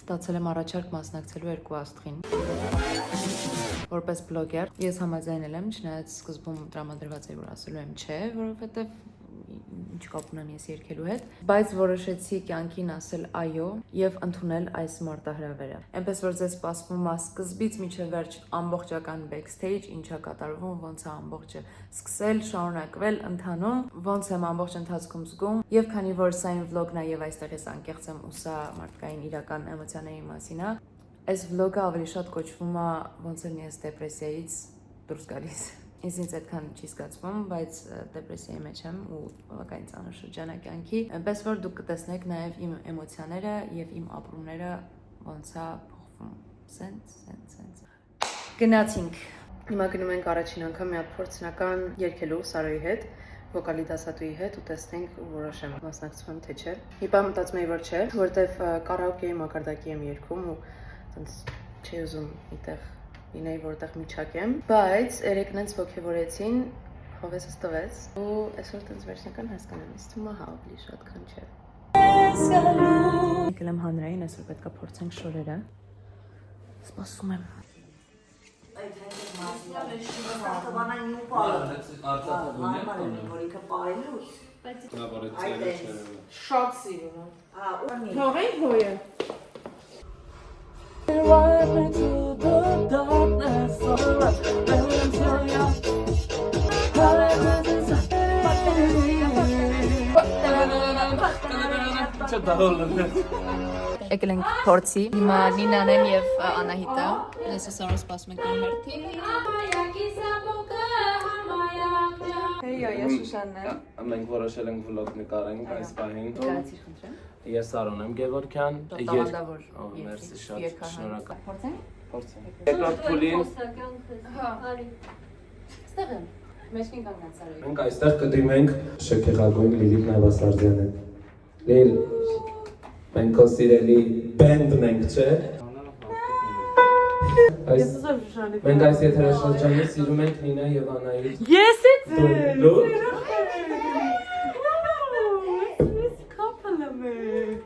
Ստացել եմ առաջարկ մասնակցելու 2 աստղին։ Որպես բլոգեր ես համաձայնել եմ, չնայած սկզբում տրամադրված էր, որ ասելու եմ չէ, որովհետև ինչ կապ ունեմ ես երգելու հետ, բայց որոշեցի կյանքին ասել այո եւ ընդունել այս մարտահրավերը։ Այնպես որ ձեզ սպասվում է սկզբից մինչև վերջ ամբողջական backstage, ինչա կատարվում, ոնց է ամբողջը սկսել, շարունակվել, ընթանում, ոնց եմ ամբողջ ընթացքում զգում, եւ քանի որ սա իմ վլոգն է եւ այստեղ ես անկեղծ եմ ու սա մարդկային իրական էմոցիաների մասին է, այս վլոգը ավելի շատ կոչվում է ոնց եմ ես դեպրեսիայից դուրս գալիս։ Ինձ այդքան չի զգացվում, բայց դեպրեսիայի մեջ եմ ու բավականին ծանր շրջան է կյանքի, այնպես որ դուք կտեսնեք նաև իմ էմոցիաները եւ իմ ապրումները ոնց է փոխվում։ Սենց։ Գնացինք։ Հիմա գնում ենք առաջին անգամ մի հատ փորձնական երգելու Սարոյի հետ, վոկալի դասատուի հետ ու տեսնենք ու որոշեմ մասնակցում եմ թե չէ։ Հիմա մտածում եմ որ չէ, որտեվ կարաոկեի մակարդակի եմ երգում ու տենց չի ուզում այդտեղ ինեի որտեղ միջակ եմ, բայց երեկ նենց ոգևորեցին, հովեսս տվեց ու այսօր տենց վերջնական հասկանամ, ինձ թվում է հա ավելի շատ քան չէ։ Եկել եմ հանրային, այսօր պետք է փորձենք շորերը։ Սպասում եմ։ Շատ սիրուն է։ Թողենք հոյը։ Եկել ենք փորձի, հիմա Նինան եմ եւ Անահիտը, ես Սարոն սպասում ենք մեր հերթին։ Ես Շուշանն եմ։ Մենք որոշել ենք վլոգ նկարենք այս պահին։ Գնացի խնդրեմ։ Ես Սարոն եմ Գևորգյան։ Տաղանդավոր։ Մերսի շատ շնորհակալ։ Փորձենք։ Երկրորդ փուլին Ստեղ եմ։ Մեջքին կանգնած Սարոյի։ մենք այստեղ կդիմենք շքեղագույն Լիլիթ Նավասարդյանը։ Լիլ, մենք քո սիրելի բենդն ենք, չէ՞։ Մենք այս եթերաշրջանը սիրում ենք Նինա եւ Անահիտ։ Ես Լուր։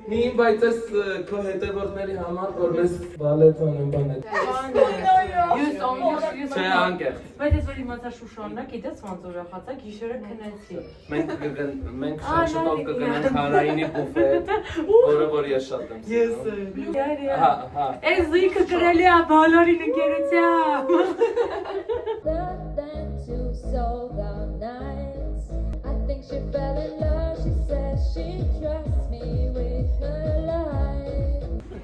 Մի բայց ես քո հետևորդների համար որ մեզ բալետ անեն բանետ։ Չէ, անկեղծ։ Բայց ես որ իմացա Շուշանն է, գիտես ոնց ուրախացա, գիշերը քնեցի։ Մենք շուտով կգնանք Հարայինի բուֆետ, որը որ ես շատ եմ սիրում։ Հա։ Այս զույգը գրելի է բոլորին ընկերությամբ։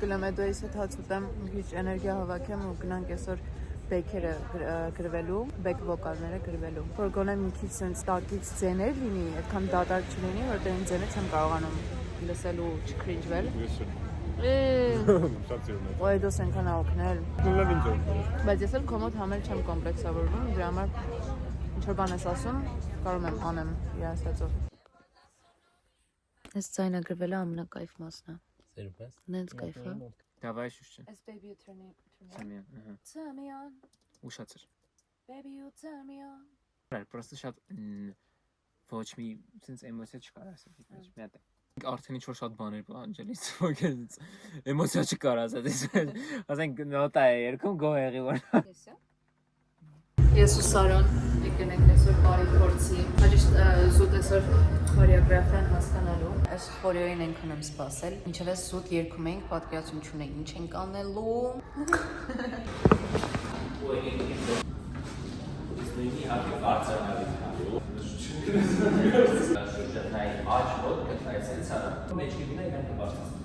Կիլոմետրից հետ հաց ուտեմ, քիչ էներգիա հավաքեմ ու գնանք այսօր բեքերը գրվելու, բեք վոկալները գրվելու։ Որ գոնե մի քիչ sense տակից ձեներ լինի, այդքան դատարկ չլինի, որտեղ այն ձենը չեմ կարողանում լսել ու չքրինջվել։ Շատ սիրուն է։ Ոյ դոս ենքան օգնել։ Լավ ինձ օգնել։ Բայց ես էլ կոմոդ համել չեմ կոմպլեքսավորվում, դրա համար ինչ որ բան ես ասում, կարող եմ անեմ իր ասածով։ Այս ձայնագրվելը ամենակայֆ մասն է։ Սերուպես։ Նենց կայֆ է։ Давай շուշ։ Այս baby you turn me on. Turn me on. Ուշացր։ Baby you turn me on. Բայց պրոստը շատ ոչ մի sense էմոցիա չկար ասել դից մի հատ։ Արդեն ինչ որ շատ բաներ պլանջելիս ոգեզ էմոցիա չկար ասել դից։ Ասենք նոտա է երկում գոհեղի որ։ Ես ու Սարոն եկել ենք այսօր բարի փորձի։ Հաջիշտ զուտ այսօր խորեոգրաֆիան հասկանալու։ Այս խորեոյին ենք ունեմ սպասել։ Ինչև ես զուտ երգում ենք, պատկերացում չունենք ինչ ենք անելու։ Նույնի հատի բարձրանալի շրջանային աչ ոտ կտնայց էլցանը մեջ կգինա իրեն կբարձրացնի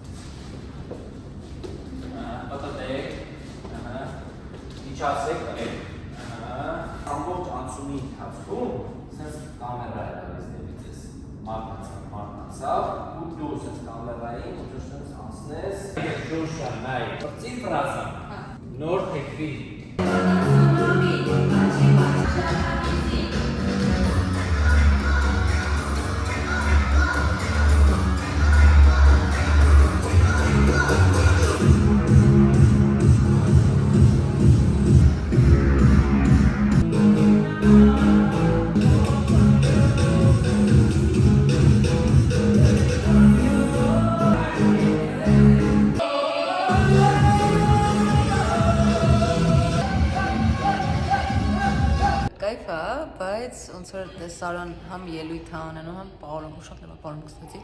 պատատեք իչասեք ամբողջ անցումի ընթացքում սենց կամերա է գալիս դեպից ես մարտնացավ ու դու սենց կամերային ու դու սենց անցնես Շուշա նայ ծիֆրասան նոր թեքվի բայց ոնց որ Սարան համ ելույթ է անելու, համ պարում, շատ լավ պարում կստացի։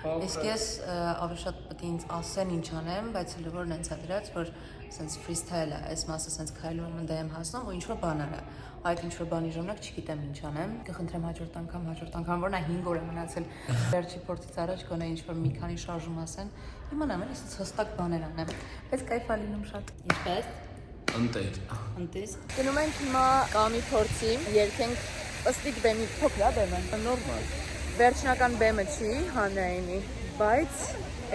Իսկ ես ավելի շատ պետք է ինձ ասեն ինչ անեմ, բայց հələ որ նենց է դրած, որ sense freestyle է, այս մասը sense քայլում եմ դե եմ հասնում ու ինչ որ բաներ է։ Այդ ինչ որ բանի ժամանակ չգիտեմ ինչ անեմ։ Կխնդրեմ հաջորդ անգամ, որն է 5 օր է մնացել վերջի փորձից առաջ գոնե ինչ որ մի քանի շարժում ասեն։ Իմանամ, ես հստակ բաներ անեմ, բայց կայֆ է լինում շատ։ Ինչպես։ Ընտես։ Գնում ենք հիմա կամի փորձի, երկենք ըստիկ բեմի փոքր է բեմը։ Նորմալ։ Վերջնական բեմը չի, հանրայինի, բայց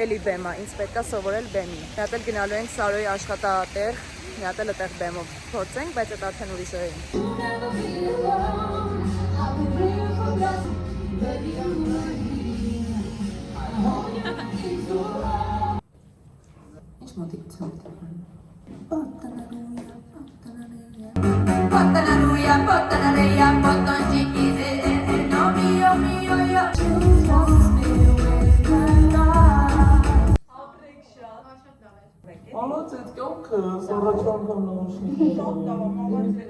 էլի բեմա, ինձ պետք է սովորել բեմի։ Մի հատ էլ գնալու ենք Սարոյի աշխատատեղ, մի հատ էլ այդտեղ բեմով փորձենք, բայց այդ արդեն ուրիշ է։ Ինչ մոտիկություն Ալոց այդ կյանքը սառաջան կամ նորոշնի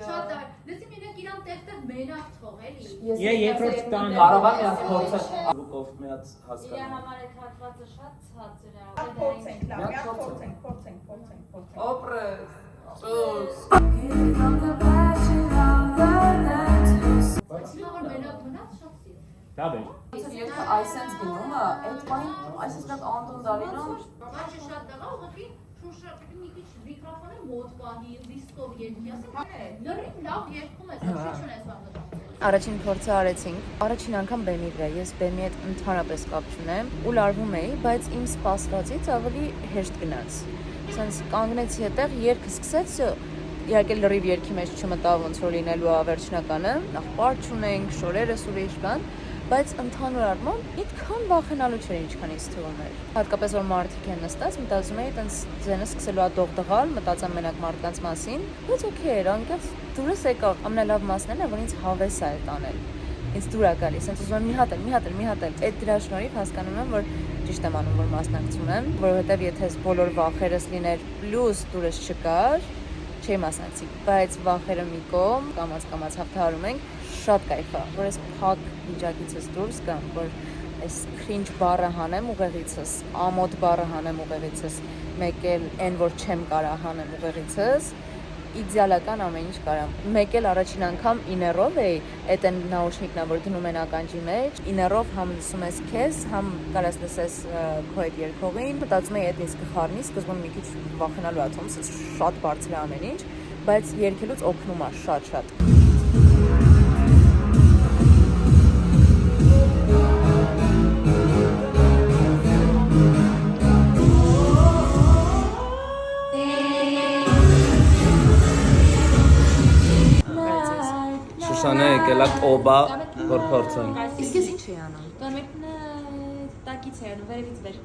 Շատ դար, լսի մենակ իրան տեղ մենակ թող էլի։ Ես երկրորդ տան Կարողա մի հատ փորձել լուկով մի հատ Իր հասկանալ։ համար այդ հատվածը շատ ցածր է։ Փորձենք, լավ, մի հատ փորձենք։ Օպրես։ Բայց որ մենակ մնաց շատ սիրում։ Դա բեր։ Եթե այսենց գնում է, այդ բան, այսինքն Անդոն Դալինոն Բաժը շատ դղա ուղղակի շուշը մի քիչ միկրոֆոնը մոտ բանի, դիսկով երկի, ասեմ, լրիվ լավ երգում ես, ոչ չունես բանը։ Առաջին փորձը արեցինք, առաջին անգամ բեմի վրա, ես բեմի հետ ընդհանրապես կապ չունեմ ու լարվում էի, բայց իմ սպասվածից ավելի հեշտ գնաց։ Սենց կանգնեցի այդտեղ, երգը սկսեց, իհարկե լրիվ երգի մեջ չմտավ ոնց որ լինելու է վերջնականը, նախ պար չունենք, շորերս ուրիշ կան, բայց ընդհանուր առմամբ այդքան վախենալու չէր, ինչքան ինձ թվում էր։ Հատկապես որ մարդիկ են նստած, մտածում էի, տենց ձենը սկսելու է դողդղալ, մտածեմ մենակ մարդկանց մասին, բայց օքեյ էր, անկեղծ դուրս եկավ։ Ամենալավ մասն է, որ ինձ հավես է այդ անել։ Ինձ դուր է գալիս, հենց ուզում եմ մի հատ էլ։ Այդ դրա շնորհիվ հասկանում եմ, որ ճիշտ եմ անում, որ մասնակցում եմ, որովհետև եթե ես բոլոր վախերս լիներ պլյուս դուրս չկար, չի մասնակցի, բայց վախերը մի կողմ, կամաց հաղթահարում ենք, շատ կայֆ է, որ ես փակ վիճակիցս դուրս գամ, որ այս cringe բառը հանեմ ուղեղիցս, ամոթ բառը հանեմ ուղեղիցս, մեկ էլ այն որ չեմ կարա հանեմ ուղեղիցս, իդեալական ամեն ինչ կարամ։ Մեկ էլ առաջին անգամ իներով էի, այդ այն նաուշնիկն է, որ դնում են ականջի մեջ, իներով համ լսում ես քեզ, համ կարաս լսես քո այդ երգողին, մտածում էի այդ ինձ կխառնի, սկզբում մի քիչ վախենալու ա թվում, շատ բարձր է ամեն ինչ, բայց երգելուց օգնում է շատ։ Շուշանը եկել է կոբա, որ փորձենք։ Իսկ ես ինչ էի անում։ Կամեքն տակից է անում, վերևից վեր։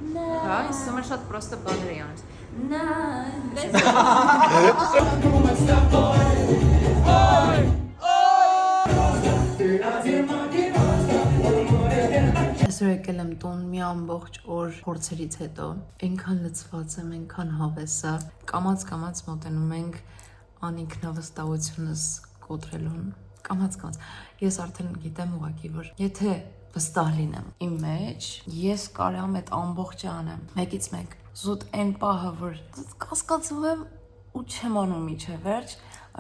Հա, ես սոմեր շատ պրոստը բաներ էի անում։ Այսօր եկել եմ տուն մի ամբողջ օր փորձերից հետո, այնքան լցված եմ, այնքան հավես է, կամաց մոտենում ենք անինքնավստահությունս կոտրելուն, կամաց, ես արդեն գիտեմ ուղղակի, որ եթե վստահ լինեմ իմ մեջ, ես կարամ այդ ամբողջը անեմ, մեկից մեկ, զուտ այն պահը, որ կասկածում եմ ու չեմ անում միջև վերջ,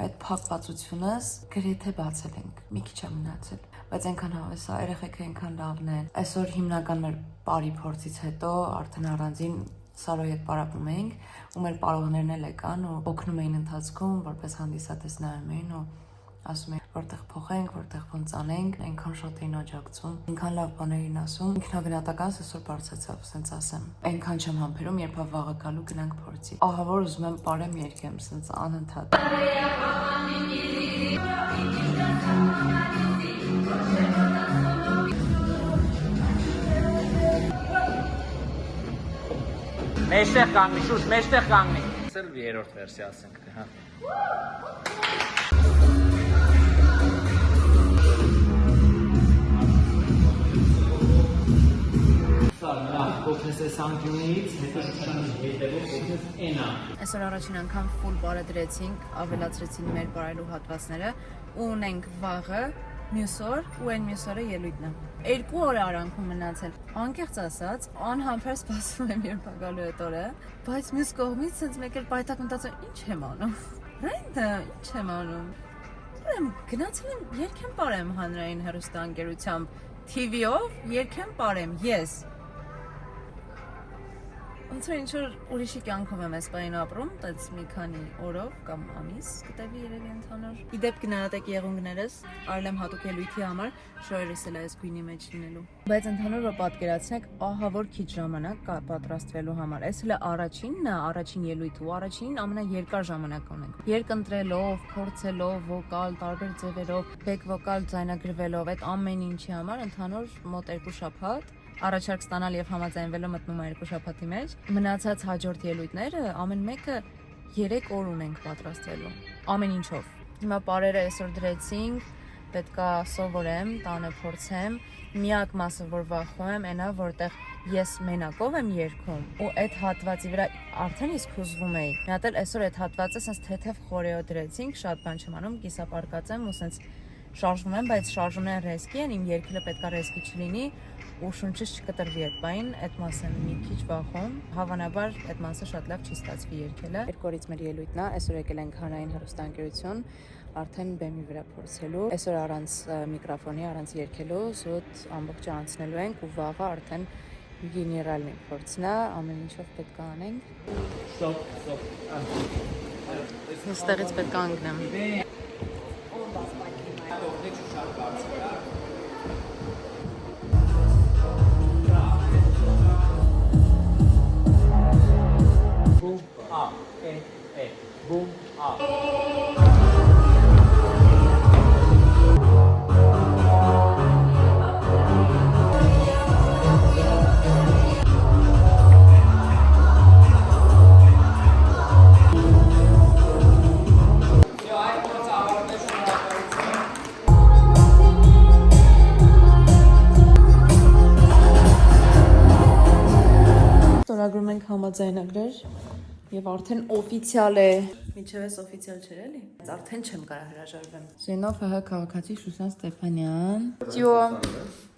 այդ փակվածությունս գրեթե բացել ենք, մի քիչ է մնացել, բայց այնքան հավես է, երեխեքը այնքան լավն են։ Այսօր հիմնական մեր բարի փորձից հետո արդեն առանձին Սարոյի հետ պարապում էինք, ու մեր պարողներն էլ եկան ու օգնում էին ընթացքում, որպես հանդիսատես նայում էին ու ասում էին, որտեղ փոխենք, որտեղ ոնց անենք, այնքան շատ էին աջակցում, այնքան լավ բաներ էին ասում, ինքնագնահատականս այսօր բարձրացավ, ասենց ասեմ։ Այնքան չեմ համբերում, երբ վաղը գալու գնանք փորձի։ Ահա որ ուզում եմ պարեմ երգեմ, ասենց անընդհատ։ Մեջտեղ կանգնի, շուտ, մեջտեղ կանգնի։ Սել երրորդ վերսիա ասենք, հա։ Կոքնես անկյունից, հետո շուշանի հետևով կոքնես էնա։ Այսօր առաջին անգամ ֆուլ բարը դրեցինք, ավելացրեցին մեր բարելու հատվածները ու ունենք վաղը մյուս օր ու այն մյուս օրը ելույթն է։ 2 օր արանքում մնացել։ Անկեղծ ասած, անհամբեր սպասում եմ երբ գալու այդ օրը, բայց մյուս կողմից sense մեկ էլ պայթակ մտածում ինչ եմ անում։ Ռենդը, ինչ եմ անում։ Ուրեմն գնացել եմ երգեմ parem հանրային հեռուստաընկերությամբ TV-ով, երգեմ parem, ես։ Ոնց որ ինչ-որ ուրիշի կյանքով եմ այս պահին ապրում, այդպես մի քանի օրով կամ ամիս կտևի երևի ընդհանուր։ Իդեպ գնահատեք եղունգներս, արել եմ հատուկ ելույթի համար, շորերս էլ այս գույնի մեջ լինելու։ Բայց ընդհանուր որ պատկերացնեք, ահա որ քիչ ժամանակ կա պատրաստվելու համար։ Այս հենց առաջինն է, առաջին ելույթը, ու առաջին ամենաերկար ժամանակ ունենք։ Երկընտրելով, փորձելով, վոկալ, տարբեր ձևերով, բեք վոկալ ձայնագրվելով, այդ ամեն ինչի համար ընդհանուր մոտ 2 շաբաթ առաջարկ ստանալ եւ համաձայնվելով մտնում է 2 շաբաթի մեջ։ Մնացած հաջորդ ելույթները ամեն մեկը 3 օր ունենք պատրաստվելու։ Ամեն ինչով։ Հիմա բարերը այսօր դրեցինք, պետքա սովորեմ, տանը փորձեմ։ Միակ մասը, որ վախում եմ, այնա, որտեղ ես մենակով եմ երգում ու այդ հատվածի վրա արդեն իսկ հուզվում էի։ Մի հատ էլ այսօր այդ հատվածը sense թեթև խորեո դրեցինք, շատ բան չեմ անում, կիսապարկած եմ ու sense շարժվում եմ, բայց շարժումները ռեսկի են, իմ երգելը պետքա ռեսկի չլինի ու շունչս չկտրվի այդ բային, այդ մասը մի քիչ վախում, հավանաբար այդ մասը շատ լավ չի ստացվի երգելը։ Երկու օրից մեր ելույթն է, այսօր եկել ենք հանրային հեռուստաընկերություն, արդեն բեմի վրա փորձելու։ Այսօր առանց միկրոֆոնի, առանց երգելու, զուտ ամբողջը անցնելու ենք ու վաղը արդեն գեներալի փորձն է, ամեն ինչով պետք է անենք։ Այստեղից պետք է անգնեմ։ Boom, up. Ստորագրում ենք համաձայնագրեր եւ արդեն օֆիցիալ է։ Միջև էս օֆիցիալ չէր էլի։ Արդեն չեմ կարող հրաժարվեմ։ Զենով ՀՀ քաղաքացի Շուշան Ստեփանյան։ Տյո։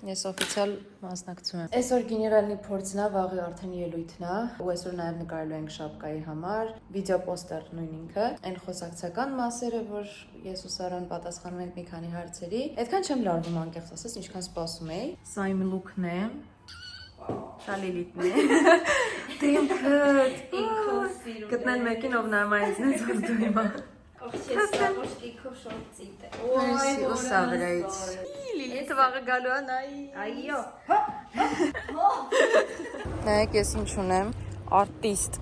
Ես օֆիցիալ մասնակցում եմ։ Այսօր գեներալի փորձն է, վաղը արդեն ելույթն է, ու այսօր նաեւ նկարելու ենք շապկայի համար, վիդեո պոստեր նույն ինքը, այն խոսակցական մասերը, որ ես ու Սարան պատասխանում ենք մի քանի հարցերի։ Այդքան չեմ լարվում անկեղծ ասած, ինչքան սպասում էի։ Սա իմ լուքն է։ Շալիլիտն է։ Դեմքդ։ Գտնեն մեկին, ով նամայից նենց որ դու հիմա։ Մերսի, ուսա վրայից։ Լիլիթ վաղը գալու է, նայի։ Այո։ Նայեք, ես ինչ ունեմ, արտիստ։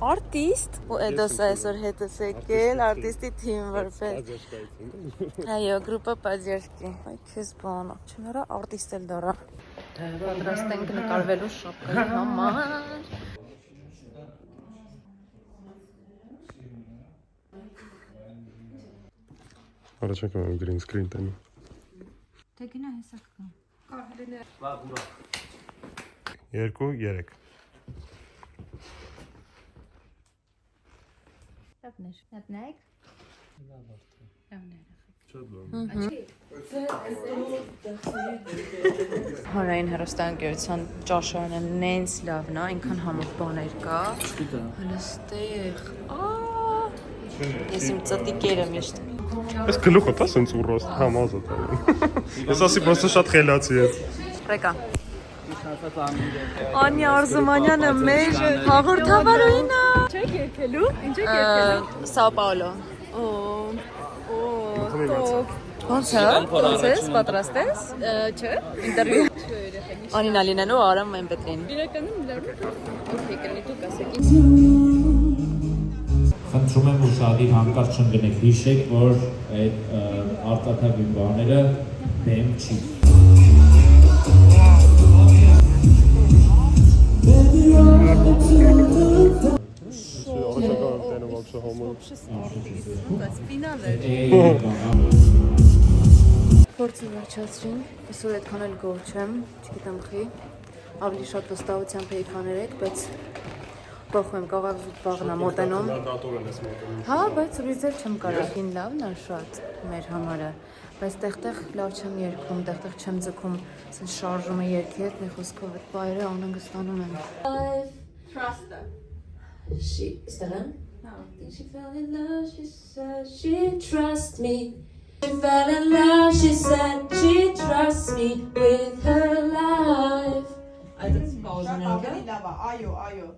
Արտիստ։ Ու էդոս այսօր հետս եկել, արտիստի թիմ որպես։ Այո, գրուպը պատերքի։ Այ քեզ բան, չեմ հորա արտիստ էլ դորա։ Պատրաստ ենք նկարվելու շապկայի համար։ Առաջարկում եմ green screen տենի։ Թե գնա հեսա կգամ։ Լավ, ուրա։ 2, 3։ Լավներ։ Լավնեք։ Լավներ։ Հանրային հեռուստաընկերության ճաշարանը նենց լավն է, այնքան համով բաներ կա։ Հլստեղ։ Ես իմ ծտիկերը միշտ։ Ես գլուխը տա սենց ուռոս, համազը տա։ Ես ասի պրոստը շատ խելացի է։ Ռեկա։ Անյա Արզումանյանը մեր հաղորդավարուին է։ Չեք երկելու։ Ինչ եք երկելու։ Սաո Պաուլո։ Ոնց է, պատրաստ ես, չէ, ինտերվյու Անին Ալինան ու Արամ Մեմպետրին։ Իրականում լավ կլինի դուք ասեք։ Խնդրում եմ, որ շատի հանկարծ չընկնեք, հիշեք, որ այդ արտակարգին բաները բեմ չի։ Փորձը վերջացրինք, այսօր այդքան էլ գոհ չեմ, չգիտեմ խի, ավելի շատ վստահությամբ էի քաներեք, բայց Փոխում կարող վաղնա մոտենում։ Դատորեն ես մոտենում։ Հա, բայց ուրիշ ձև չեմ կարող։ Ին լավն է շատ մեր համարը։ Բայց տեղ-տեղ լավ չեմ երգում, տեղ-տեղ չեմ ձգում, ասես շարժումը երգի հետ մի խոսքով այդ բայրը անհանգստանում եմ։ Trust her. She Stella? No. I think she fell in love, she said she trusts me. She fell in love, she said she trusts me with her life. I think it's Այո։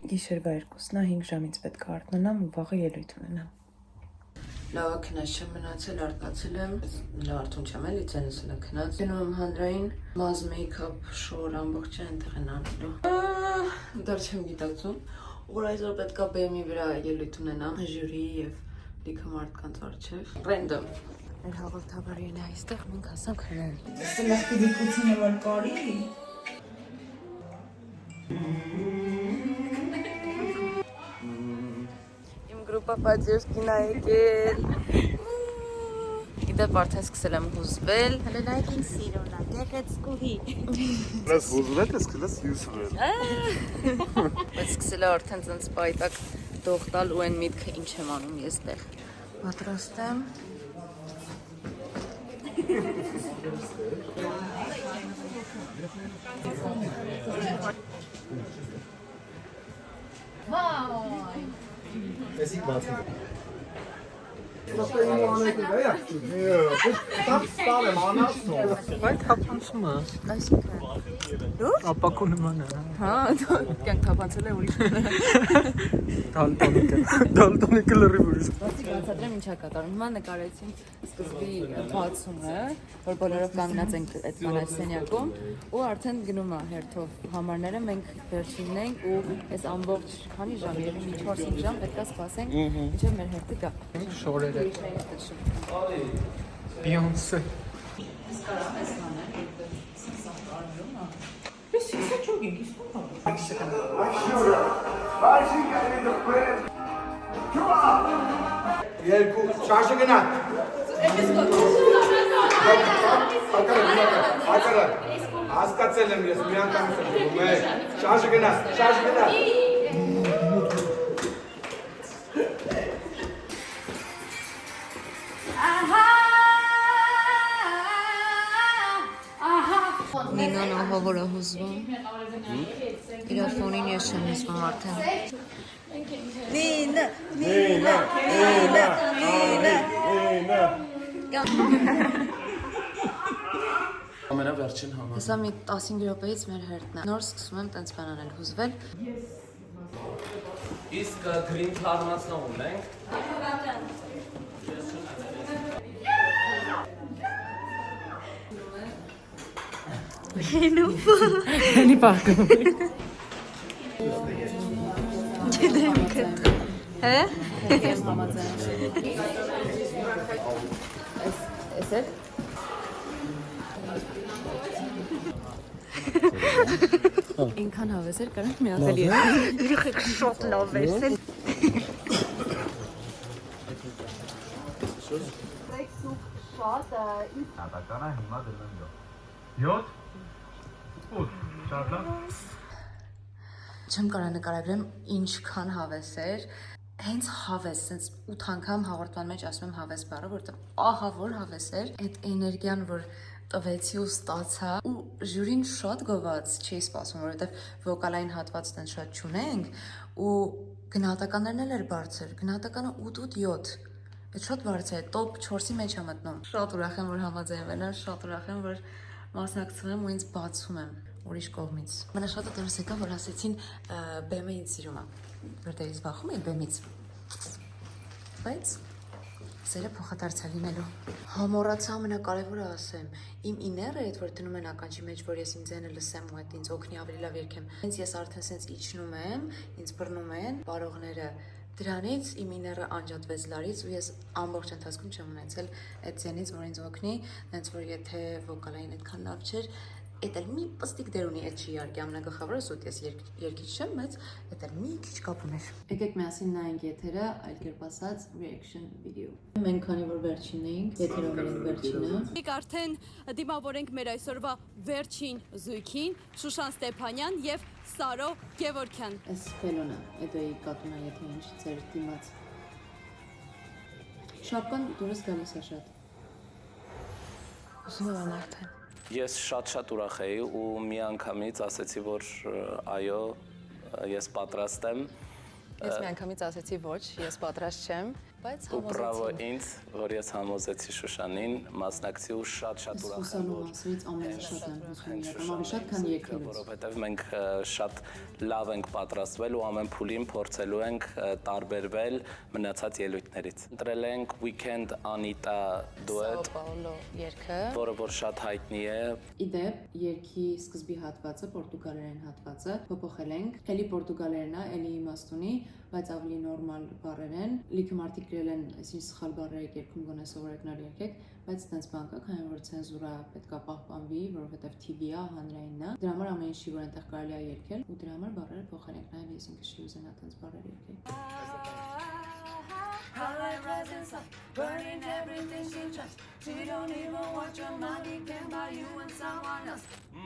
Գիշերվա 2-ն 5 ժամից պետք է արթնանամ ու վաղը ելույթ ունենամ։ Լավ քնած չեմ մնացել, արտացել եմ, լարթուն չեմ էլի ցենս էլ քնած։ Գնում եմ հանրային, մազ մեյքափ, շոր ամբողջ այնտեղ են անելու։ Դեռ չեմ գիտակցում, որ այսօր պետք է բեմի վրա ելույթ ունենամ, ժյուրի եւ լիքը մարդկանց առջև։ Ռենդոմ։ Մեր հաղորդավարին այստեղ մենք ասանք հրել։ Սլախտի դիքությունը որ կարի։ Группа поддержки на եկել։ Իդեպ արդեն սկսել եմ հուզվել։ Հələ լայքին սիրուն է, գեղեցկուհի։ Լես հուզվել ես, կլես հյուսվել։ Բայց սկսել է արդեն ցենց պայտակ դող տալ ու այն միտքը ինչ եմ անում ես տեղ։ Պատրաստ եմ։ Vay. Բայց հապանցում է։ Այսինքն։ Դու՞։ Ապակու նման է։ Հա, կյանք թափանցել է ուրիշ։ Դալտոնիկը լրիվ ուրիշ։ Բացի բացատրեմ ինչա կատարում։ Հիմա նկարեցին սկզբի բացումը, որ բոլորով կանգնած ենք այդ կանացենյակում ու արդեն գնում է հերթով համարները, մենք վերջինն ենք ու այս ամբողջ քանի ժամ, երևի 4-5 ժամ պետք է սպասենք, մինչև մեր հերթը գա։ Շորերը։ Բիոնսե։ Երկու շաշը գնա։ Հակառակ։ Հասկացել եմ ես, մի անգամ եմ ասում, շաշը գնա, շաշը գնա։ Նինան ահավոր է հուզվում։ Իր ֆոնին ես չեմ հուզվում արդեն։ Նինա։ Ամենավերջին համա։ Հեսա մի 15 րոպեից մեր հերթն է։ Նոր սկսում եմ տենց բան անել հուզվել։ Իսկ գրին թարմացնող ունենք։ Հենի պարկում։ Չդեմքը։ Հե? Ես համաձայն։ Էս է։ Ինքան հավես էր կարանք մի աղելի է։ Իրուխեք շոտ լավ վերսել։ Նատականը հիմա դրում եմ 7 8 շատ լավ։ Չեմ կարող նկարագրեմ ինչքան հավես էր, հենց հավես, sense 8 անգամ հաղորդման մեջ ասում եմ հավես բառը, որովհետև ահա որ հավես էր, այդ էներգիան, որ տվեցի ու ստացա, ու ժյուրին շատ գոված չի սպասում, որովհետև վոկալային հատված տեն շատ չունենք, ու գնահատականներն էլ էր բարձր, գնահատականը 8-7, այդ շատ բարձր է, top 4-ի մեջ է մտնում։ Շատ ուրախ եմ, որ համաձայնվել եմ, շատ ուրախ եմ, որ մասնակցում եմ ու ինձ բացում եմ ուրիշ կողմից։ Մնաշատը դուրս եկա, որ ասեցին բեմը ինձ սիրում է, որտեղ ես վախում եմ բեմից, բայց սերը փոխադարձա լինելու։ Համոռացա ամենակարևորը ասեմ, իմ իները այդ որ դնում են ականջի մեջ, որ ես իմ ձայնը լսեմ ու այդ ինձ օգնի ավելի լավ երգեմ։ Հենց ես արդեն սենց իջնում եմ, ինձ բռնում են բարողները, դրանից իմ իները անջատվեց լարից ու ես ամբողջ ընթացքում չեմ ունեցել այդ ձենից, որ ինձ օգնի, հենց որ եթե վոկալային այդքան լավ չէր, Էդ էլ մի պստիկ դեր ունի, այդ չի իհարկե ամենագլխավորը, սուտ ես երկիչ չեմ, բայց էդ էլ մի քիչ կապ ուներ։ Եկեք միասին նայենք եթերը, այլ կերպ ասած reaction video։ Մենք քանի որ վերջինն էինք, եթերով ենք վերջինը։ Մենք արդեն դիմավորենք մեր այսօրվա վերջին զույգին՝ Շուշան Ստեփանյան եւ Սարո Գևորգյան։ Այս ֆելոնը, էդոյի կատունա եթե ինչ ծեր դիմաց։ Շապկան դուրս գալիս է շատ։ Ուզում եմ արդեն։ Ես շատ ուրախ էի ու մի անգամից ասեցի, որ այո, ես պատրաստ եմ։ Ես մի անգամից ասեցի ոչ, ես պատրաստ չեմ, բայց Ու բրավո ինձ, որ ես համոզեցի Շուշանին, մասնակցի ու շատ ուրախ եմ, որ մասից ամենաշատն եմ հուսում, ավելի շատ քան եկելուց։ Որովհետև մենք շատ լավ ենք պատրաստվել ու ամեն փուլին փորձելու ենք տարբերվել մնացած ելույթներից։ Ընտրել ենք Weekend Anita duet, Sao Paulo երգը, որը որ շատ հայտնի է։ Իդեպ, երգի սկզբի հատվածը, պորտուգալերեն հատվածը, փոփոխել ենք, էլի պորտուգալերեն է, էլի իմաստ ունի, բայց ավելի նորմալ բառեր են, լիքը մարդիկ գրել են, այսինքն սխալ բառեր եք երգում, գոնե սովորեք նոր երգեք, բայց այդպես բան կա, քանի որ ցենզուրա պետքա պահպանվի, որովհետև TV-ը հանրայինն է, դրա համար ամեն ինչի, որ այնտեղ կարելի է երգել, ու դրա համար բառերը փոխել ենք, նաև ես ինքս չի ուզենա այդպես բառեր երգել։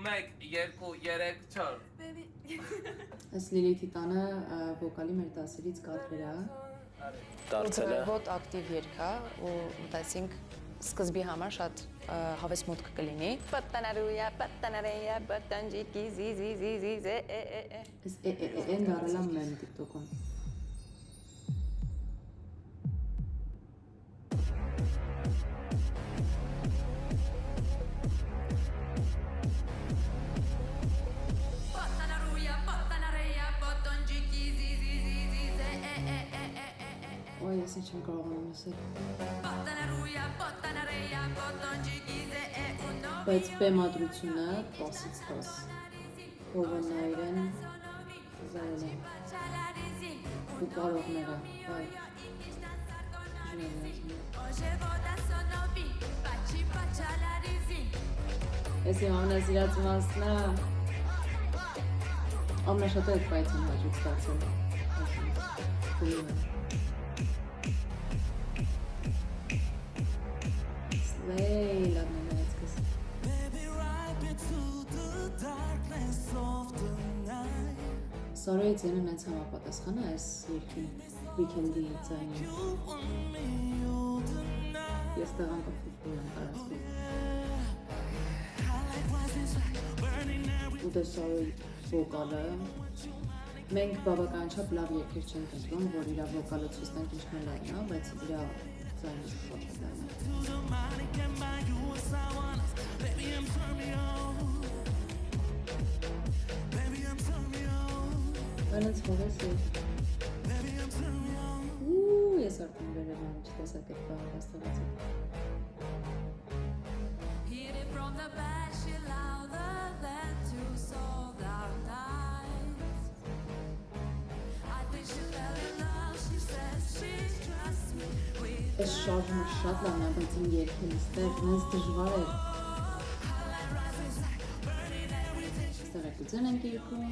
Մեկ, երկու, երեք, չոր։ Այս Լիլիթի տանը վոկալի մեր դասերից կադրեր է։ Դարձել է Ոտ ակտիվ երգ է ու մտածինք սկզբի համար շատ հավես մուտք կլինի։ Պատանարույա, պատանարեյա, պատանջիկի զի Այս են դարել եմ մեմ TikTok-ում։ Ой, ես ինչ եմ կարողանում ասել։ Բայց բեմադրությունը 10-ից 10։ Հովանայրեն զայել են։ Ու կարողները, այ։ Ես իմ ամենասիրած մասն է։ Ամենաշատը այդ բայց եմ հաջուկ ստացել։ Slay, լավն է նայեցկս։ Սարոյի ձենը նենց համապատասխան է այս երկին Weekend-ի ձայնին։ Ես տեղան կփուփում եմ տարածքում։ Ու դե Սարոյի վոկալը մենք բավական չափ լավ երգեր չենք ընտրում, որ իր վոկալը ցույց տանք ինչքան լավն է, բայց իր ձայնը շատ լավ է։ Balance փողես է։ Ես արդեն վերել եմ չտեսակ այդ բանը հաստատացի։ Այս շարժումը շատ լավն է, բայց իմ երգել ստեղ նենց դժվար է։ Ստեղ եք ուծեն ենք երգում։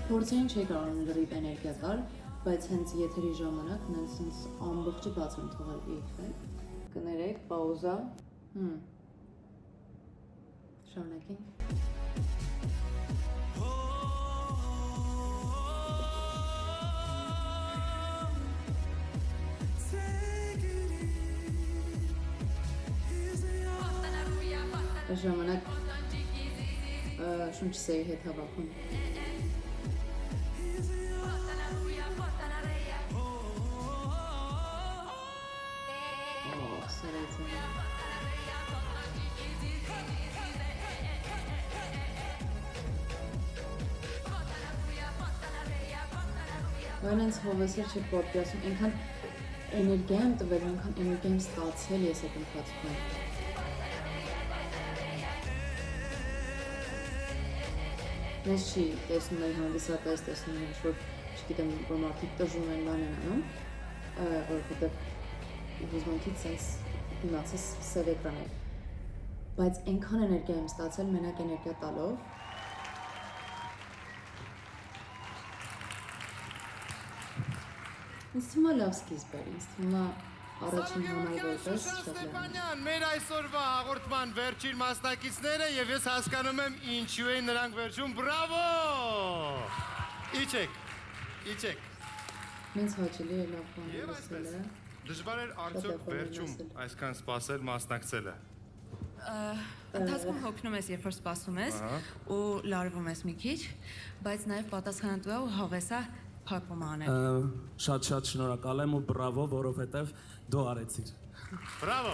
Փորձային չի կարողանում լրիվ էներգիա տալ, բայց հենց եթերի ժամանակ նենց ամբողջը բաց եմ թողել իհվել։ Կներեք, պաուզա։ Շարունակենք։ Այս ժամանակ շունչս էի հետ հավաքում։ Սարայցին։ Վայն ինձ հովեսեր չի պոպի ասում, ենքան էներգիա եմ տվել, ենքան էներգիա եմ ստացել ես այդ ընթացքում։ Ես չի տեսնում եմ հանդիսատես, տեսնում եմ ինչ-որ գիտեմ, որ մարդիկ տժում են բան են անում, որովհետև հուզմունքից sense դիմացս սև էկրան է։ Բայց այնքան էներգիա եմ ստացել մենակ էներգիա տալով։ Ինձ թվում է լավ սկիզբ էր, ինձ թվում է առաջին համար որպես շատ լավ։ Մեր այսօրվա հաղորդման վերջին մասնակիցները եւ ես հասկանում եմ ինչու են նրանք վերջում։ Բրավո! Իջեք։ Ինձ հաճելի է լավ բան լսելը։ Դժվար էր արդյոք վերջում այսքան սպասել մասնակցելը։ Ընթացքում հոգնում ես, երբ որ սպասում ես ու լարվում ես մի քիչ, բայց նաև պատասխանատու է ու հավես է փակում անել։ Շատ շնորհակալ եմ ու բրավո, որովհետև դու արեցիր։ Բրավո։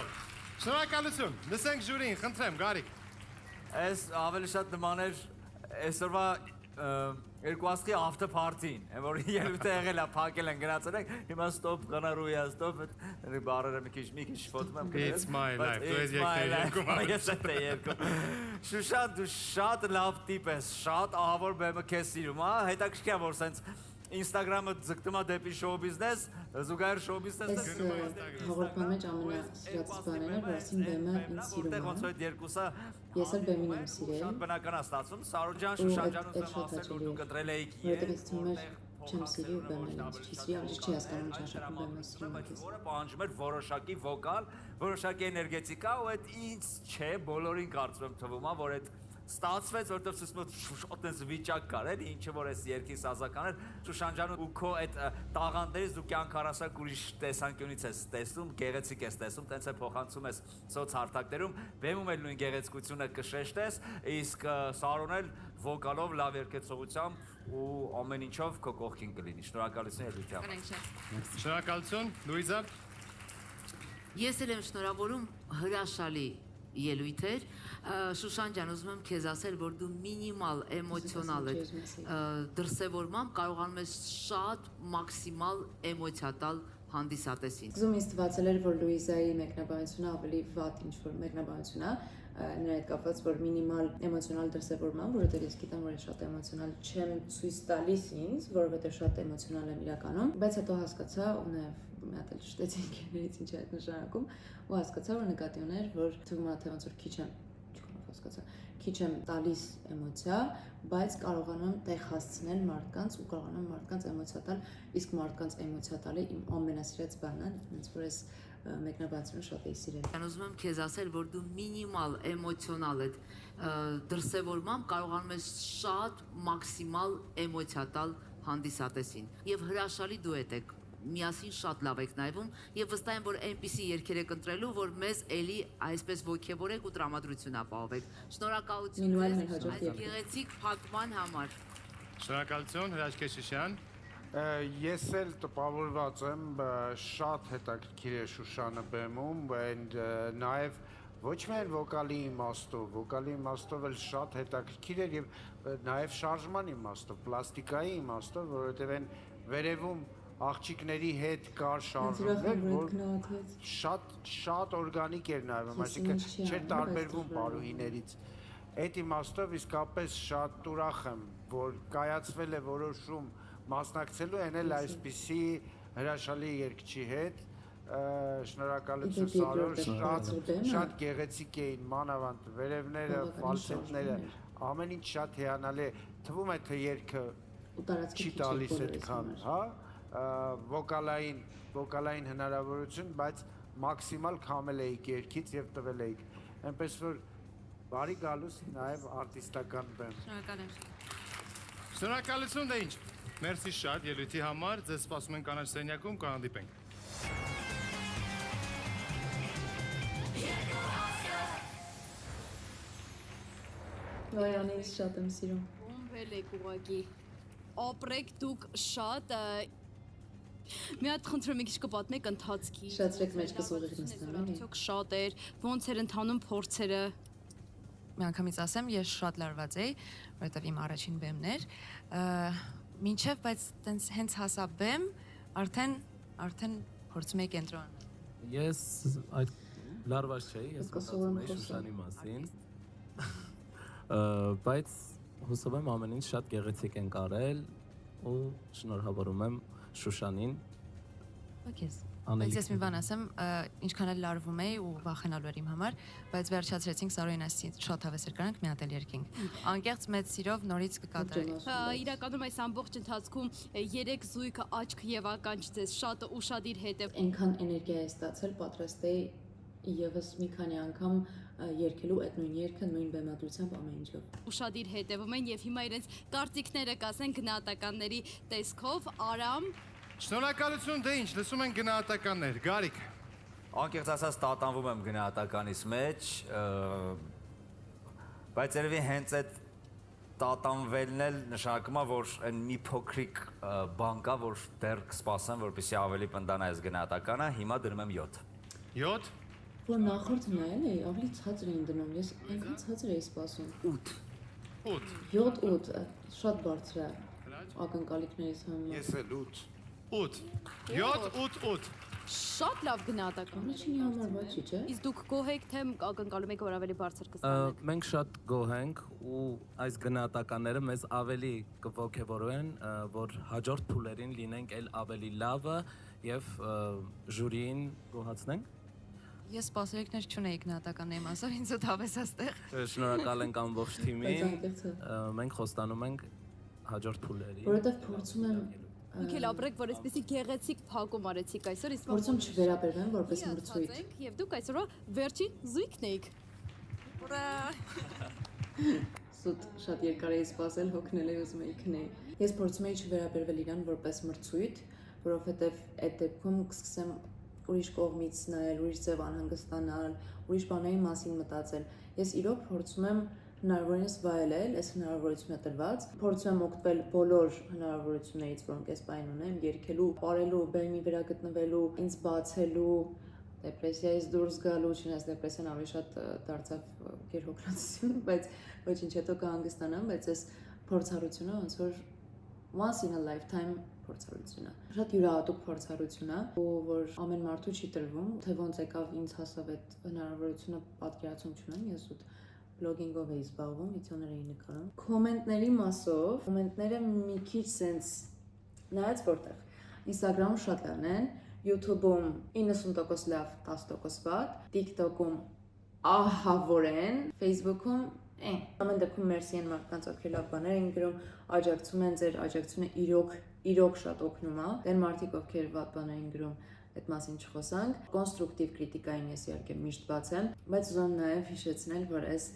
Շնորհակալություն։ Լսենք ժյուրին, խնդրեմ, Գարիկ։ Այս ավելի շատ նման էր այսօրվա երկու աստղի after party-ին, որ ելույթը եղել է, փակել են գնացել ենք, հիմա stop կանարույա, stop, բարերը մի քիչ շփոթում եմ գրել։ It's my life, դու ես երկում եմ։ Ես երկում։ Շուշան, դու շատ լավ տիպ ես, շատ ահավոր բեմը քեզ սիրում, հա, հետաքրքիր է, որ սենց Instagram-ը ձգտում է դեպի շոու բիզնես, զուգահեռ շոու բիզնեսը գնում է հաղորդման մեջ ամենասիրած բաներն էր, որ ասին բեմը ինձ սիրում է։ ոնց այդ երկուսը Ես էլ բեմին եմ սիրել։ Շատ բնական է ստացվում, Սարոն ջան, Շուշան ջան ուզում ասել, որ դու կտրել էիք որտեղ ինձ թվում էր չեմ սիրի ու բեմը ինձ չի սիրի, ավելի չի հասկանում ճաշակում բեմը սիրում եք։ որը պահանջում էր որոշակի վոկալ, որոշակի էներգետիկա ու այդ ինձ չէ, բոլորին կարծում եմ թվում է, որ այդ ստացվեց, որտեղ շուշ այդպես վիճակ կար, էլի ինչը որ էս երկի սազական էր, Շուշանջան ու քո այդ տաղանդերից դու կյանք առասակ ուրիշ տեսանկյունից ես տեսնում, գեղեցիկ ես տեսնում, տենց է փոխանցում ես սոցհարթակներում, բեմում էլ նույն գեղեցկությունը կշեշտես, իսկ Սարոն էլ վոկալով լավ երկեցողությամբ ու ամեն ինչով քո կողքին կլինի։ Շնորհակալություն ելույթին։ Շնորհակալություն, Լուիզա։ Ես էլ եմ շնորհավորում հրաշալի ելույթ էր։ Շուշան ջան, ուզում եմ քեզ ասել, որ դու մինիմալ էմոցիոնալ ես դրսևորմամբ կարողանում ես շատ մաքսիմալ էմոցիա տալ հանդիսատեսին։ Զում ինձ թվացել էր, որ Լուիզայի մեկնաբանությունը ավելի վատ ինչ-որ մեկնաբանություն է, նրա հետ կապված, որ մինիմալ էմոցիոնալ դրսևորման, որովհետև ես գիտեմ, որ ես շատ էմոցիոնալ չեմ ցույց տալիս ինձ, որովհետև շատ էմոցիոնալ եմ իրականում, բայց հետո հասկացա ու նաև մի հատ էլ շտեցի ինքերից ինչ է այդ նշանակում, ու հասկացա, որ նկատի ուներ, որ թվում է թե ոնց որ քիչ եմ տալիս էմոցիա, բայց կարողանում տեղ հասցնել մարդկանց ու կարողանում մարդկանց էմոցիա տալ, իսկ մարդկանց էմոցիա տալը իմ ամենասիրած բանն է, ոնց որ ես մեկնաբանությունը շատ էի սիրել։ Ուզում եմ քեզ ասել, որ դու մինիմալ էմոցիոնալ ես դրսևորմամբ կարողանում ես շատ մաքսիմալ էմոցիա տալ հանդիսատեսին։ Եվ հրաշալի դուետ եք, միասին շատ լավ եք նայվում եւ վստահ եմ, որ այնպիսի երգեր եք ընտրելու, որ մեզ էլի այսպես ոգևորեք ու տրամադրություն ապահովեք։ Շնորհակալություն այս գեղեցիկ փակման համար։ Շնորհակալություն, Հրաշքե Շիշյան։ Ես էլ տպավորված եմ, շատ հետաքրքիր է Շուշանը բեմում, նաև ոչ միայն վոկալի իմաստով էլ շատ հետաքրքիր էր եւ նաև շարժման իմաստով, պլաստիկայի իմաստով, որովհետեւ այն վերևում աղջիկների հետ կար շարժումներ, որ շատ օրգանիկ էր նայվում, այսինքն չէր տարբերվում բարուհիներից։ Այդ իմաստով իսկապես շատ ուրախ եմ, որ կայացվել է որոշում մասնակցելու են էլ այսպիսի հրաշալի երգչի հետ, շնորհակալություն Սարոն, շատ գեղեցիկ էին մանավանդ վերևները, ֆալսետները, ամեն ինչ շատ հիանալի է, թվում է թե երգը չի տալիս այդքան, հա, վոկալային հնարավորություն, բայց մաքսիմալ քամել էիք երգից եւ տվել էիք, այնպես որ բարի գալուս նաեւ արտիստական բեմ։ Շնորհակալություն դե ինչ։ Մերսի շատ ելույթի համար, ձեզ սպասում ենք կանաչ սենյակում, կհանդիպենք։ Վայանից շատ եմ սիրում։ Ոնվել եք ուղղակի։ Ապրեք դուք շատ մի հատ խնդրում եք կպատմեք ընթացքի։ Շացրեք մեջքս ուղիղ նստեմ, էլի։ Արդյոք շատ էր, ոնց էր ընթանում փորձերը։ Միանգամից ասեմ, ես շատ լարված էի, որովհետև իմ առաջին բեմն էր։ Մինչև, բայց տենց հենց հասա բեմ, արդեն փորձում էի կենտրոն։ Ես այդ լարված չէի, ես մտածում էի Շուշանի մասին։ Բայց հուսով եմ ամեն ինչ շատ գեղեցիկ են կարել, ու շնորհավորում եմ Շուշանին։ Ոքես։ Անելիք։ Ես մի բան ասեմ, ինչքան էլ լարվում էի ու վախենալու էր իմ համար, բայց վերջացրեցինք Սարոյին ասի շատ հավես էր գրանք մի հատ էլ երկինք։ Անկեղծ մեծ սիրով նորից կկատարենք։ Իրականում այս ամբողջ ընթացքում 3 զույգը աչք եւ ականջ ձեզ շատ ուշադիր հետ է։ Այնքան էներգիա է ստացել, պատրաստ էի եւս մի քանի անգամ երկելու այդ նույն երգը նույն բեմադրությամբ ամեն ինչով։ Ուշադիր հետևում են եւ հիմա իրենց կարծիքները կասեն գնահատականների տեսքով Արամ Շնորհակալություն, դե ինչ, լսում են գնահատականներ, Գարիկ։ Անկեղծ ասած տատանվում եմ գնահատականից մեջ, բայց երևի հենց այդ տատանվելն էլ նշանակում է, որ այն մի փոքրիկ բան կա, որ դեռ կսպասեմ, որպեսզի ավելի պնդանա այս գնահատականը, հիմա դնում եմ 7։ 7։ Որ նախորդ նայել էի, ավելի ցածր էին դնում, ես այնքան ցածր էի սպասում։ 8։ 7-8, շատ բարձր է ակնկալիքներից համար։ Ես էլ 8։ 8։ 7-8-8։ շատ լավ գնահատական։ Առաջինի համար ոչի, չէ։ Իսկ դուք գոհ եք թե ակնկալում եք որ ավելի բարձր կստանաք։ Մենք շատ գոհ ենք ու այս գնահատականները մեզ ավելի կողքեվորեն, որ հաջորդ փուլերին լինենք էլ ավելի լավը եւ ժյուրիին գոհացնենք։ Ես սպասելիքներ չունեի գնահատականների մասով, ինձ ու հավես աստեղ։ Շնորհակալ ենք ամբողջ թիմին։ Մենք խոստանում ենք հաջորդ փուլերի։ Որովհետեւ փորձում եմ Դուք էլ ապրեք, որ այսպեսի գեղեցիկ փակում արեցիք այսօր, իսկ փորձում չվերաբերվեմ որպես մրցույթ։ Եվ դուք այսօրվա վերջին զույգն եք։ Ուրա։ Սուտ շատ երկար էի սպասել, հոգնել էի ուզում էի քնեի։ Ես փորձում էի չվերաբերվել իրան որպես մրցույթ, որովհետև այդ դեպքում կսկսեմ ուրիշ կողմից նայել, ուրիշ ձև անհանգստանալ, ուրիշ բաների մասին մտածել։ Ես իրոք փորձում եմ հնարավորինս վայելել, այս հնարավորությունը տրված, փորձում եմ օգտվել բոլոր հնարավորություններից, որոնք այս բանին ունեմ, երգելու, ապարելու, բեմի վրա գտնվելու, ինձ բացելու, դեպրեսիայից դուրս գալու, չնայած դեպրեսիան ավելի շատ դարձավ գերհոգնածություն, բայց ոչինչ, հետո կհանգստանամ, բայց այս փորձառությունը ոնց որ once in a lifetime փորձառություն է։ Շատ յուրահատուկ փորձառություն է, որ ամեն մարդու չի տրվում, թե ոնց եկավ ինձ հասավ այդ հնարավորությունը պատկերացում չունեմ, ես ու բլոգինգով էի զբաղվում, վիդեոներ էի նկարում։ Կոմենտների մասով, կոմենտները մի քիչ սենց նայած որտեղ։ Instagram-ում շատ լավն են, YouTube-ում 90% լավ, 10% վատ, TikTok-ում ահավոր են, Facebook-ում ամեն դեպքում մերսի են մարդկանց, ովքեր լավ բաներ են գրում, աջակցում են, ձեր աջակցությունը իրոք շատ օգնում է։ Դեն մարդիկ, ովքեր վատ բաներ են գրում, այդ մասին չխոսանք։ Կոնստրուկտիվ քրիտիկային ես իհարկե միշտ բաց եմ, բայց ուզում եմ նաև հիշեցնել, որ այս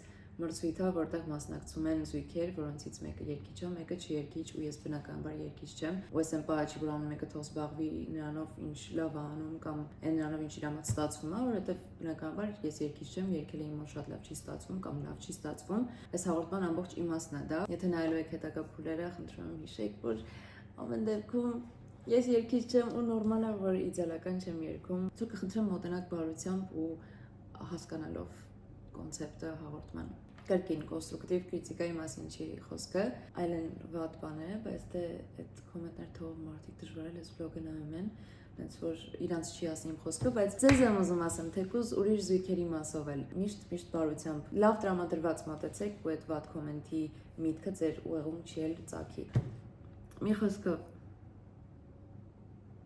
մրցույթը, որտեղ մասնակցում են զույգեր, որոնցից մեկը երգիչ է, մեկը չերգիչ, ու ես բնականաբար երգիչ չեմ։ Ու ես եմ պահաճի, որ անում մեկը թող զբաղվի նրանով, ինչ լավ է անում, կամ այն նրանով ինչ իր համար ստացվում է, որովհետև բնականաբար ես երգիչ չեմ, երգել եմ որ շատ լավ չի ստացվում կամ լավ չի ստացվում։ Այս հաղորդման ամբողջ իմաստն է դա։ Եթե նայելու եք հետագա փուլերը, խնդրում եմ հիշեք, որ ամեն դեպքում ես երգիչ չեմ ու նորմալ է, որ իդեալական չեմ երգում։ Ցույց կխնդրեմ մոտենալ բարությամբ ու հասկանալով կոնցեպտը հաղորդման։ Կրկին կոնստրուկտիվ քրիտիկայի մասին չի խոսքը, այլ են վատ բաները, բայց դե այդ կոմենտներ թող մարդիկ դժվար է վլոգը նայում են, ոնց որ իրանց չի ասի իմ խոսքը, բայց ձեզ եմ ուզում ասեմ, թեկուզ ուրիշ զույգերի մասով էլ միշտ բարությամբ լավ տրամադրված մոտեցեք ու այդ վատ կոմենտի միտքը ձեր ուղեղում չի էլ ծագի։ Մի խոսքով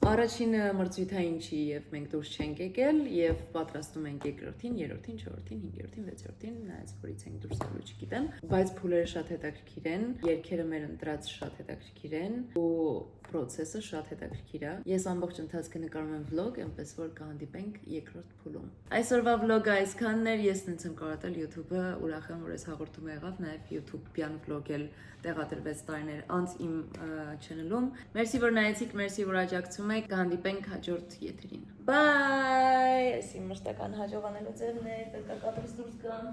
Առաջինը մրցույթային չի եւ մենք դուրս չենք եկել եւ պատրաստում ենք երկրորդին, երրորդին, չորրորդին, հինգերորդին, վեցերորդին, նայած որից ենք դուրս գալու չգիտեմ, բայց փուլերը շատ հետաքրքիր են, երգերը մեր ընտրած շատ հետաքրքիր են ու process-ը շատ հետաքրքիր է։ Ես ամբողջ ընթացքը նկարում եմ vlog, այնպես որ կհանդիպենք երկրորդ փուլում։ Այսօրվա vlog-ը այսքանն էր, ես նենց եմ կարոտել YouTube-ը, ուրախ եմ որ այս հաղորդումը եղավ, նաեւ YouTube-յան vlog էլ տեղադրվեց տարիներ անց իմ channel-ում։ Մերսի որ նայեցիք, մերսի որ աջակցում եք, կհանդիպենք հաջորդ եթերին։ Bye! Այս իմ մշտական հաջողանելու ձևն է, պետք է կադրից դուրս գան։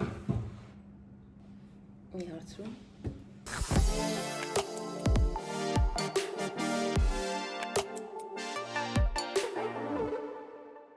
Մի հարցրու։